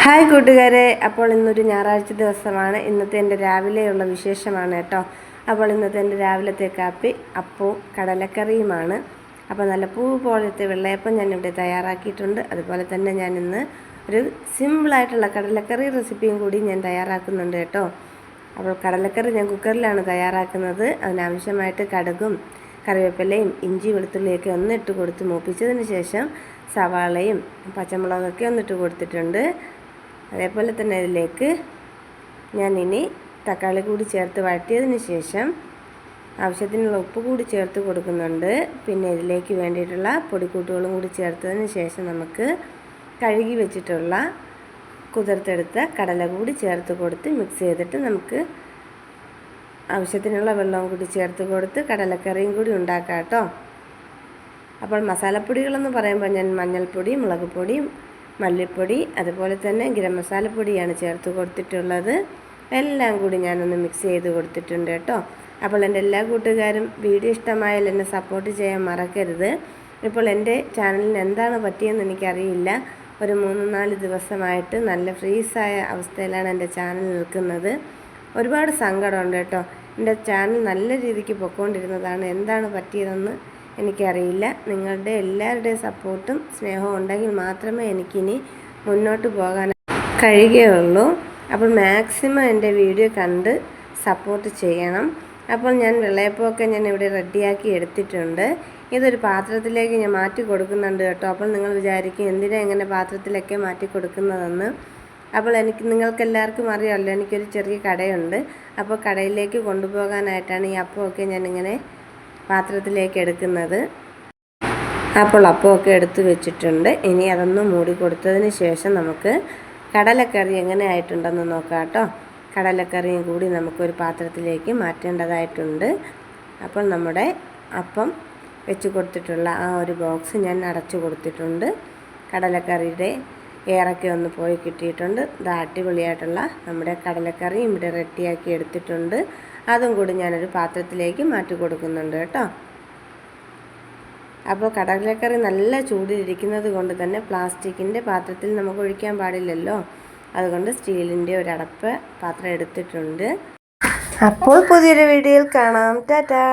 Hi കൂട്ടുകാരെ, അപ്പോൾ ഇന്നൊരു ഞായറാഴ്ച ദിവസമാണ്. ഇന്നത്തെ എൻ്റെ രാവിലെയുള്ള വിശേഷമാണ് കേട്ടോ. അപ്പോൾ ഇന്നത്തെ എൻ്റെ രാവിലത്തെ കാപ്പി അപ്പവും കടലക്കറിയുമാണ്. അപ്പോൾ നല്ല പൂ പോലത്തെ വെള്ളയപ്പം ഞാനിവിടെ തയ്യാറാക്കിയിട്ടുണ്ട്. അതുപോലെ തന്നെ ഞാൻ ഇന്ന് ഒരു സിമ്പിളായിട്ടുള്ള കടലക്കറി റെസിപ്പിയും കൂടി ഞാൻ തയ്യാറാക്കുന്നുണ്ട് കേട്ടോ. അപ്പോൾ കടലക്കറി ഞാൻ കുക്കറിലാണ് തയ്യാറാക്കുന്നത്. അതിനാവശ്യമായിട്ട് കടുകും കറിവേപ്പിലയും ഇഞ്ചി വെളുത്തുള്ളിയൊക്കെ ഒന്ന് ഇട്ട് കൊടുത്ത് മൂപ്പിച്ചതിന് ശേഷം സവാളയും പച്ചമുളകൊക്കെ ഒന്നിട്ട് കൊടുത്തിട്ടുണ്ട്. അതേപോലെ തന്നെ ഇതിലേക്ക് ഞാനിനി തക്കാളി കൂടി ചേർത്ത് വഴറ്റിയതിന് ശേഷം ആവശ്യത്തിനുള്ള ഉപ്പ് കൂടി ചേർത്ത് കൊടുക്കുന്നുണ്ട്. പിന്നെ ഇതിലേക്ക് വേണ്ടിയിട്ടുള്ള പൊടിക്കൂട്ടുകളും കൂടി ചേർത്തതിന് ശേഷം നമുക്ക് കഴുകി വെച്ചിട്ടുള്ള കുതിർത്തെടുത്ത കടല കൂടി ചേർത്ത് കൊടുത്ത് മിക്സ് ചെയ്തിട്ട് നമുക്ക് ആവശ്യത്തിനുള്ള വെള്ളവും കൂടി ചേർത്ത് കൊടുത്ത് കടലക്കറിയും കൂടി ഉണ്ടാക്കാം കേട്ടോ. അപ്പോൾ മസാലപ്പൊടികളെന്ന് പറയുമ്പോൾ ഞാൻ മഞ്ഞൾപ്പൊടി, മുളക് പൊടി, മല്ലിപ്പൊടി, അതുപോലെ തന്നെ ഗരം മസാലപ്പൊടിയാണ് ചേർത്ത് കൊടുത്തിട്ടുള്ളത്. എല്ലാം കൂടി ഞാനൊന്ന് മിക്സ് ചെയ്ത് കൊടുത്തിട്ടുണ്ട് കേട്ടോ. അപ്പോൾ എൻ്റെ എല്ലാ കൂട്ടുകാരും വീഡിയോ ഇഷ്ടമായാൽ എന്നെ സപ്പോർട്ട് ചെയ്യാൻ മറക്കരുത്. ഇപ്പോൾ എൻ്റെ ചാനലിന് എന്താണ് പറ്റിയെന്ന് എനിക്കറിയില്ല. ഒരു 3-4 ദിവസമായിട്ട് നല്ല ഫ്രീസായ അവസ്ഥയിലാണ് എൻ്റെ ചാനൽ നിൽക്കുന്നത്. ഒരുപാട് സങ്കടമുണ്ട് കേട്ടോ. എൻ്റെ ചാനൽ നല്ല രീതിക്ക് പൊയ്ക്കൊണ്ടിരുന്നതാണ്. എന്താണ് പറ്റിയതെന്ന് എനിക്കറിയില്ല. നിങ്ങളുടെ എല്ലാവരുടെയും സപ്പോർട്ടും സ്നേഹവും ഉണ്ടെങ്കിൽ മാത്രമേ എനിക്കിനി മുന്നോട്ട് പോകാൻ കഴിയുകയുള്ളൂ. അപ്പോൾ മാക്സിമം എൻ്റെ വീഡിയോ കണ്ട് സപ്പോർട്ട് ചെയ്യണം. അപ്പോൾ ഞാൻ വെള്ളയപ്പമൊക്കെ ഞാൻ ഇവിടെ റെഡിയാക്കി എടുത്തിട്ടുണ്ട്. ഇതൊരു പാത്രത്തിലേക്ക് ഞാൻ മാറ്റി കൊടുക്കുന്നുണ്ട് കേട്ടോ. അപ്പോൾ നിങ്ങൾ വിചാരിക്കും എന്തിനാ ഇങ്ങനെ പാത്രത്തിലൊക്കെ മാറ്റി കൊടുക്കുന്നതെന്ന്. അപ്പോൾ നിങ്ങൾക്കെല്ലാവർക്കും അറിയാമല്ലോ, എനിക്കൊരു ചെറിയ കടയുണ്ട്. അപ്പോൾ കടയിലേക്ക് കൊണ്ടുപോകാനായിട്ടാണ് ഈ അപ്പമൊക്കെ ഞാനിങ്ങനെ പാത്രത്തിലേക്ക് എടുക്കുന്നത്. അപ്പോൾ അപ്പമൊക്കെ എടുത്ത് വെച്ചിട്ടുണ്ട്. ഇനി അതൊന്ന് മൂടി കൊടുത്തതിന് ശേഷം നമുക്ക് കടലക്കറി എങ്ങനെ ആയിട്ടുണ്ടെന്ന് നോക്കാം കേട്ടോ. കടലക്കറിയും കൂടി നമുക്കൊരു പാത്രത്തിലേക്ക് മാറ്റേണ്ടതായിട്ടുണ്ട്. അപ്പോൾ നമ്മുടെ അപ്പം വെച്ച് കൊടുത്തിട്ടുള്ള ആ ഒരു ബോക്സ് ഞാൻ അടച്ചു കൊടുത്തിട്ടുണ്ട്. കടലക്കറിയുടെ എയറൊക്കെ ഒന്ന് പോയി കിട്ടിയിട്ടുണ്ട്. ഇത് അടിപൊളിയായിട്ടുള്ള നമ്മുടെ കടലക്കറിയും ഇവിടെ റെഡിയാക്കി എടുത്തിട്ടുണ്ട്. അതും കൂടി ഞാനൊരു പാത്രത്തിലേക്ക് മാറ്റി കൊടുക്കുന്നുണ്ട് കേട്ടോ. അപ്പോൾ കടലക്കറി നല്ല ചൂടിലിരിക്കുന്നത് കൊണ്ട് തന്നെ പ്ലാസ്റ്റിക്കിൻ്റെ പാത്രത്തിൽ നമുക്ക് ഒഴിക്കാൻ പാടില്ലല്ലോ. അതുകൊണ്ട് സ്റ്റീലിൻ്റെ ഒരു അടപ്പ് പാത്രം എടുത്തിട്ടുണ്ട്. അപ്പോൾ പുതിയൊരു വീഡിയോയിൽ കാണാം. ടാറ്റാ.